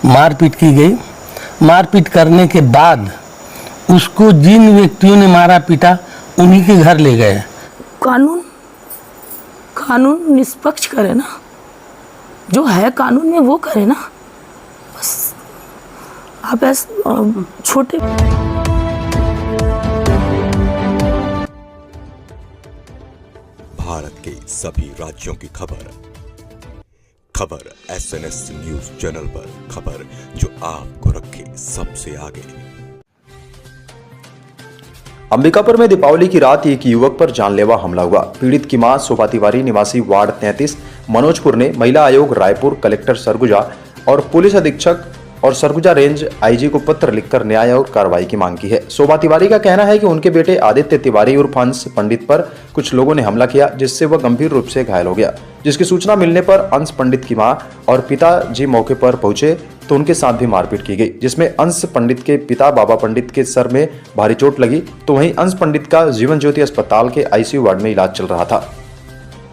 मारपीट की गई। मारपीट करने के बाद उसको जिन व्यक्तियों ने मारा पीटा उन्हीं के घर ले गए। कानून निष्पक्ष करे ना, जो है कानून में वो करे ना। बस आप ऐसे छोटे भारत के सभी राज्यों की खबर SNS न्यूज चैनल पर, खबर जो आपको रखे सबसे आगे। अंबिकापुर में दीपावली की रात एक युवक पर जानलेवा हमला हुआ। पीड़ित की मां शोभा तिवारी निवासी वार्ड 33 मनोजपुर ने महिला आयोग रायपुर, कलेक्टर सरगुजा और पुलिस अधीक्षक और सरगुजा रेंज आईजी को पत्र लिखकर न्याय और कार्रवाई की मांग की है। शोभा तिवारी का कहना है कि उनके बेटे आदित्य तिवारी उर्फ अंश पंडित पर कुछ लोगों ने हमला किया, जिससे वह गंभीर रूप से घायल हो गया। जिसकी सूचना मिलने पर अंश पंडित की मां और पिताजी मौके पर पहुंचे तो उनके साथ भी मारपीट की गई, जिसमें अंश पंडित के पिता बाबा पंडित के सर में भारी चोट लगी, तो वहीं अंश पंडित का जीवन ज्योति अस्पताल के आईसीयू वार्ड में इलाज चल रहा था।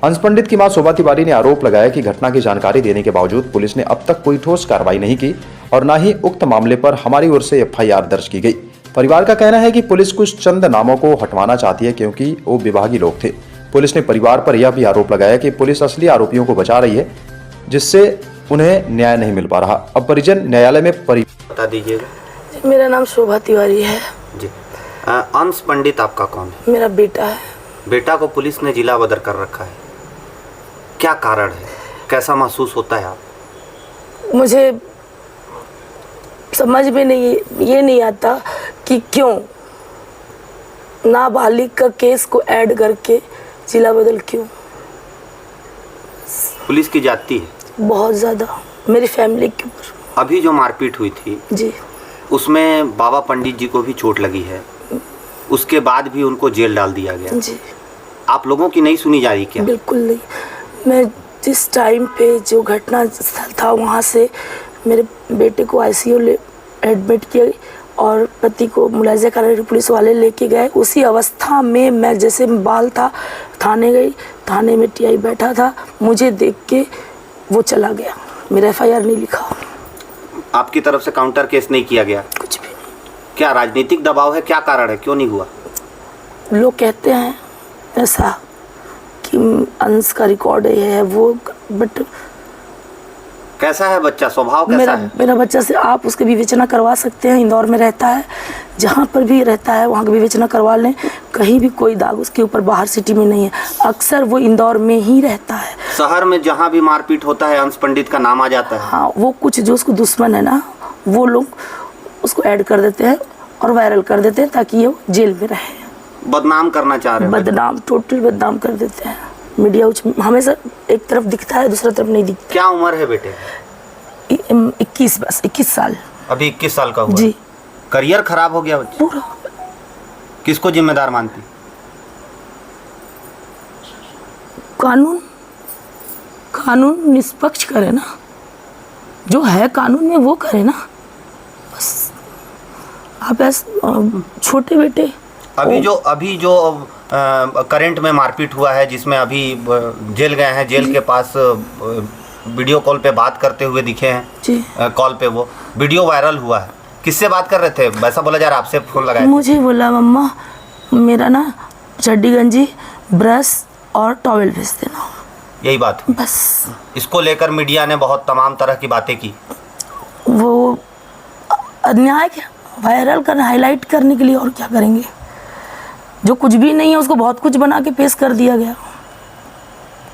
अंश पंडित की मां शोभा तिवारी ने आरोप लगाया कि घटना की जानकारी देने के बावजूद पुलिस ने अब तक कोई ठोस कार्रवाई नहीं की और न ही उक्त मामले पर हमारी ओर से FIR दर्ज की गई। परिवार का कहना है कि पुलिस कुछ चंद नामों को हटवाना चाहती है क्योंकि वो विभागीय लोग थे। पुलिस ने परिवार पर यह भी आरोप लगाया कि पुलिस असली आरोपियों को बचा रही है, जिससे उन्हें न्याय नहीं मिल पा रहा। अब परिजन न्यायालय में बता दीजिएगा। मेरा नाम शोभा तिवारी है जी। अंश पंडित आपका कौन है? मेरा बेटा है। बेटा को पुलिस ने जिला बदर कर रखा है, क्या कारण है? कैसा महसूस होता है आप? मुझे समझ में ये नहीं आता कि क्यों नाबालिग का केस को ऐड करके जिला बदल क्यों। पुलिस की जाती है बहुत ज़्यादा मेरी फैमिली के ऊपर। अभी जो मारपीट हुई थी जी, उसमें बाबा पंडित जी को भी चोट लगी है, उसके बाद भी उनको जेल डाल दिया गया जी। आप लोगों की नहीं सुनी जा रही क्या? बिल्कुल नहीं। मैं जिस टाइम पे जो घटना स्थल था वहाँ से मेरे बेटे को आईसीयू एडमिट किया और पति को मुलायजा कराने पुलिस वाले लेके गए। उसी अवस्था में मैं जैसे बाल था थाने गई, थाने में TI बैठा था, मुझे देख के वो चला गया। मेरा FIR नहीं लिखा। आपकी तरफ से काउंटर केस नहीं किया गया? कुछ भी नहीं। क्या राजनीतिक दबाव है? क्या कारण है, क्यों नहीं हुआ? लोग कहते हैं ऐसा कि अंश का रिकॉर्ड है वो, बट कैसा है बच्चा, स्वभाव कैसा है? मेरा बच्चा से आप उसकी विवेचना करवा सकते हैं। इंदौर में रहता है, जहाँ पर भी रहता है वहाँ की विवेचना करवा लें। कहीं भी कोई दाग उसके ऊपर बाहर सिटी में नहीं है। अक्सर वो इंदौर में ही रहता है। शहर में जहाँ भी मारपीट होता है अंश पंडित का नाम आ जाता है। हाँ, वो कुछ जो उसको दुश्मन है ना, वो लोग उसको ऐड कर देते हैं और वायरल कर देते हैं ताकि ये जेल में रहे। बदनाम करना चाह रहे हैं? बदनाम, टोटल बदनाम कर देते हैं। मीडिया हमेशा एक तरफ दिखता है, दूसरा तरफ नहीं दिखता। क्या उम्र है बेटे? 21, बस 21 साल। अभी 21 साल का हुआ जी। करियर खराब हो गया बच्चे? पूरा। किसको जिम्मेदार मानती? कानून निष्पक्ष करे ना, जो है कानून में वो करे ना। बस आप ऐसे छोटे बेटे अभी जो करंट में मारपीट हुआ है, जिसमें अभी जेल गए हैं, जेल के पास वीडियो कॉल पे बात करते हुए दिखे हैं जी। कॉल पे वो वीडियो वायरल हुआ है। किससे बात कर रहे थे? वैसा बोला जा रहा, आपसे फोन लगाया? मुझे बोला मम्मा मेरा ना चड्डी गंजी, ब्रश और टॉवेल भेज देना। यही बात हुई? बस। इसको लेकर मीडिया ने बहुत तमाम तरह की बातें की। वो अन्याय क्या, वायरल करना, हाईलाइट करने के लिए, और क्या करेंगे। जो कुछ भी नहीं है उसको बहुत कुछ बना के पेश कर दिया गया।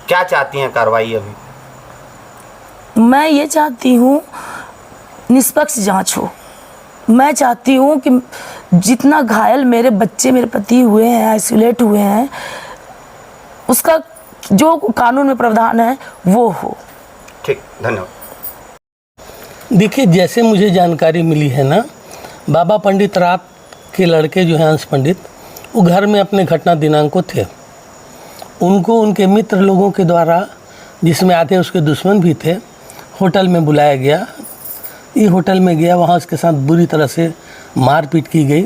क्या चाहती हैं कार्रवाई? अभी मैं ये चाहती हूँ निष्पक्ष जांच हो। मैं चाहती हूँ कि जितना घायल मेरे बच्चे, मेरे पति हुए हैं, आइसोलेट हुए हैं, उसका जो कानून में प्रावधान है वो हो। ठीक, धन्यवाद। देखिए, जैसे मुझे जानकारी मिली है ना, बाबा पंडित रात के लड़के जो हैं अंश पंडित, वो घर में अपने घटना दिनांक को थे। उनको उनके मित्र लोगों के द्वारा, जिसमें आधे उसके दुश्मन भी थे, होटल में बुलाया गया। ये होटल में गया, वहाँ उसके साथ बुरी तरह से मारपीट की गई।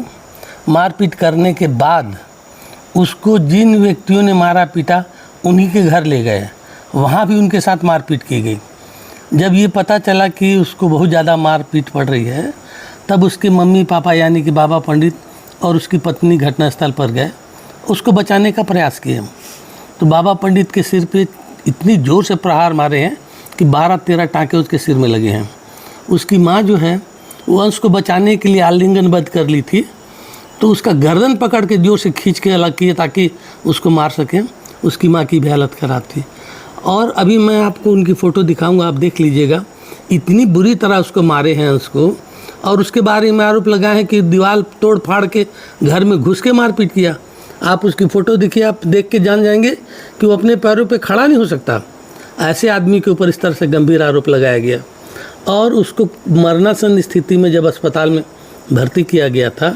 मारपीट करने के बाद उसको जिन व्यक्तियों ने मारा पीटा उन्हीं के घर ले गए, वहाँ भी उनके साथ मारपीट की गई। जब ये पता चला कि उसको बहुत ज़्यादा मार पीट पड़ रही है, तब उसके मम्मी पापा यानी कि बाबा पंडित और उसकी पत्नी घटनास्थल पर गए, उसको बचाने का प्रयास किए। तो बाबा पंडित के सिर पे इतनी ज़ोर से प्रहार मारे हैं कि 12-13 टाँके उसके सिर में लगे हैं। उसकी माँ जो है वो अंश को बचाने के लिए आलिंगनबद्ध कर ली थी, तो उसका गर्दन पकड़ के जोर से खींच के अलग किए ताकि उसको मार सकें। उसकी माँ की भी हालत ख़राब थी। और अभी मैं आपको उनकी फ़ोटो दिखाऊंगा, आप देख लीजिएगा। इतनी बुरी तरह उसको मारे हैं अंश को, और उसके बारे में आरोप लगाए हैं कि दीवार तोड़ फाड़ के घर में घुस के मारपीट किया। आप उसकी फ़ोटो देखिए, आप देख के जान जाएंगे कि वो अपने पैरों पे खड़ा नहीं हो सकता। ऐसे आदमी के ऊपर इस तरह से गंभीर आरोप लगाया गया। और उसको मरणासन स्थिति में जब अस्पताल में भर्ती किया गया था,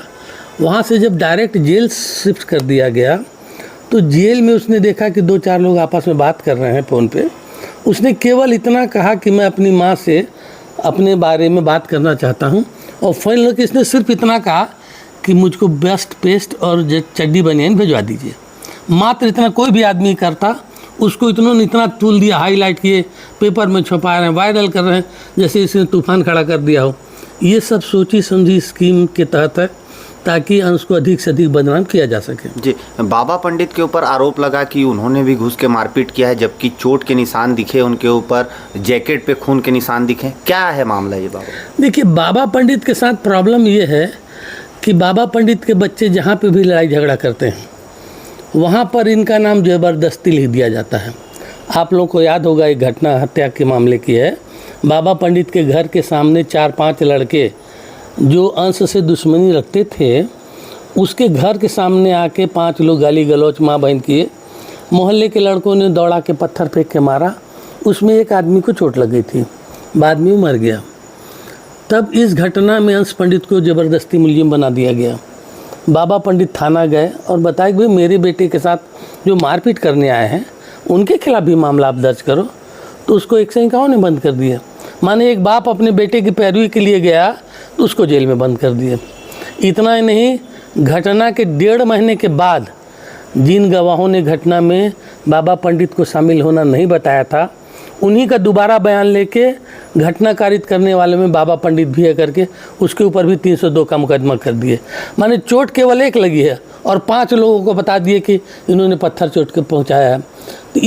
वहाँ से जब डायरेक्ट जेल शिफ्ट कर दिया गया, तो जेल में उसने देखा कि 2-4 लोग आपस में बात कर रहे हैं फ़ोन पे। उसने केवल इतना कहा कि मैं अपनी माँ से अपने बारे में बात करना चाहता हूँ, और फाइनल कि इसने सिर्फ इतना कहा कि मुझको बेस्ट पेस्ट और चड्डी बनियान भिजवा दीजिए। मात्र इतना कोई भी आदमी करता, उसको इतना तूल दिया, हाईलाइट किए, पेपर में छपा रहे हैं, वायरल कर रहे हैं, जैसे इसने तूफान खड़ा कर दिया हो। ये सब सोची समझी स्कीम के तहत है, ताकि अंश को अधिक से अधिक बदनाम किया जा सके। जी, बाबा पंडित के ऊपर आरोप लगा कि उन्होंने भी घुस के मारपीट किया है, जबकि चोट के निशान दिखे उनके ऊपर, जैकेट पे खून के निशान दिखे। क्या है मामला ये बाबा? देखिए, बाबा पंडित के साथ प्रॉब्लम ये है कि बाबा पंडित के बच्चे जहाँ पे भी लड़ाई झगड़ा करते हैं, वहाँ पर इनका नाम ज़बरदस्ती लिख दिया जाता है। आप लोगों को याद होगा, एक घटना हत्या के मामले की है। बाबा पंडित के घर के सामने 4-5 लड़के जो अंश से दुश्मनी रखते थे, उसके घर के सामने आके 5 लोग गाली गलौच माँ बहन किए। मोहल्ले के लड़कों ने दौड़ा के पत्थर फेंक के मारा। उसमें एक आदमी को चोट लग गई थी, बाद में वो मर गया। तब इस घटना में अंश पंडित को ज़बरदस्ती मुलजिम बना दिया गया। बाबा पंडित थाना गए और बताया कि भाई मेरे बेटे के साथ जो मारपीट करने आए हैं, उनके खिलाफ भी मामला आप दर्ज करो। तो उसको 151 ने बंद कर दिया। माने एक बाप अपने बेटे की पैरवी के लिए गया तो उसको जेल में बंद कर दिया। इतना ही नहीं, घटना के 1.5 महीने के बाद जिन गवाहों ने घटना में बाबा पंडित को शामिल होना नहीं बताया था, उन्हीं का दोबारा बयान लेके घटना कारित करने वाले में बाबा पंडित भी है करके उसके ऊपर भी 302 का मुकदमा कर दिए। माने चोट केवल एक लगी है और 5 लोगों को बता दिए कि इन्होंने पत्थर चोट के पहुंचाया है। तो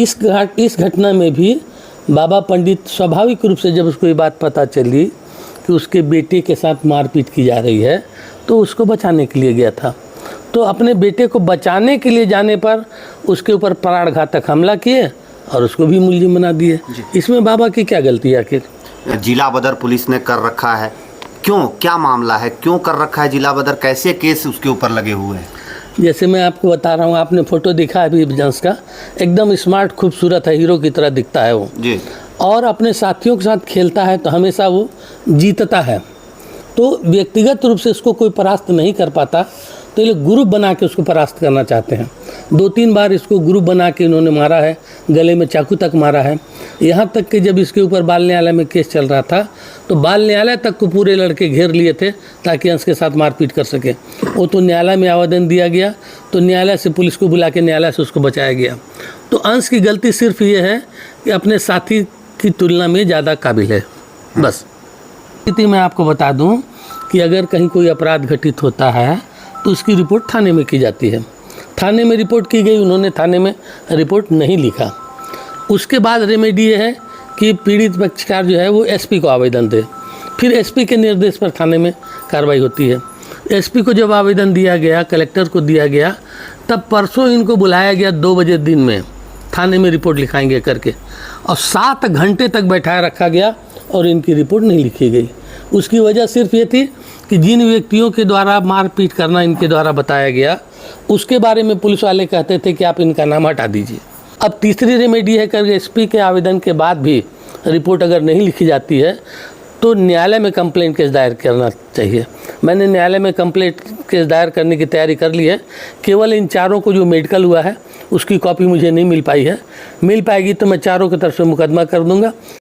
इस घटना में भी बाबा पंडित स्वाभाविक रूप से जब उसको ये बात पता चली कि उसके बेटे के साथ मारपीट की जा रही है, तो उसको बचाने के लिए गया था। तो अपने बेटे को बचाने के लिए जाने पर उसके ऊपर प्राणघातक हमला किए और उसको भी मुलजिम बना दिए। इसमें बाबा की क्या गलती है आखिर? जिला बदर पुलिस ने कर रखा है, क्यों, क्या मामला है, क्यों कर रखा है जिला बदर, कैसे केस उसके ऊपर लगे हुए हैं? जैसे मैं आपको बता रहा हूँ, आपने फ़ोटो देखा है अभी जंस का, एकदम स्मार्ट खूबसूरत है, हीरो की तरह दिखता है वो जी। और अपने साथियों के साथ खेलता है तो हमेशा वो जीतता है। तो व्यक्तिगत रूप से उसको कोई परास्त नहीं कर पाता, तो ये लोग ग्रुप बना के उसको परास्त करना चाहते हैं। 2-3 बार इसको ग्रुप बना के इन्होंने मारा है, गले में चाकू तक मारा है। यहाँ तक कि जब इसके ऊपर बाल न्यायालय में केस चल रहा था, तो बाल न्यायालय तक को पूरे लड़के घेर लिए थे ताकि अंश के साथ मारपीट कर सके। वो तो न्यायालय में आवेदन दिया गया, तो न्यायालय से पुलिस को बुला के न्यायालय से उसको बचाया गया। तो अंश की गलती सिर्फ ये है कि अपने साथी की तुलना में ज़्यादा काबिल है, बस। स्थिति मैं आपको बता दूं कि अगर कहीं कोई अपराध घटित होता है तो उसकी रिपोर्ट थाने में की जाती है। थाने में रिपोर्ट की गई, उन्होंने थाने में रिपोर्ट नहीं लिखा। उसके बाद रेमेडी ये है कि पीड़ित पक्षकार जो है वो एसपी को आवेदन दे, फिर एसपी के निर्देश पर थाने में कार्रवाई होती है। एसपी को जब आवेदन दिया गया, कलेक्टर को दिया गया, तब परसों इनको बुलाया गया 2 बजे दिन में, थाने में रिपोर्ट लिखाएंगे करके, और 7 घंटे तक बैठाया रखा गया और इनकी रिपोर्ट नहीं लिखी गई। उसकी वजह सिर्फ ये थी कि जिन व्यक्तियों के द्वारा मारपीट करना इनके द्वारा बताया गया, उसके बारे में पुलिस वाले कहते थे कि आप इनका नाम हटा दीजिए। अब तीसरी रेमेडी है कि एसपी के आवेदन के बाद भी रिपोर्ट अगर नहीं लिखी जाती है तो न्यायालय में कंप्लेंट केस दायर करना चाहिए। मैंने न्यायालय में कंप्लेंट केस दायर करने की तैयारी कर ली है। केवल इन चारों को जो मेडिकल हुआ है उसकी कॉपी मुझे नहीं मिल पाई है, मिल पाएगी तो मैं चारों की तरफ से मुकदमा कर दूंगा।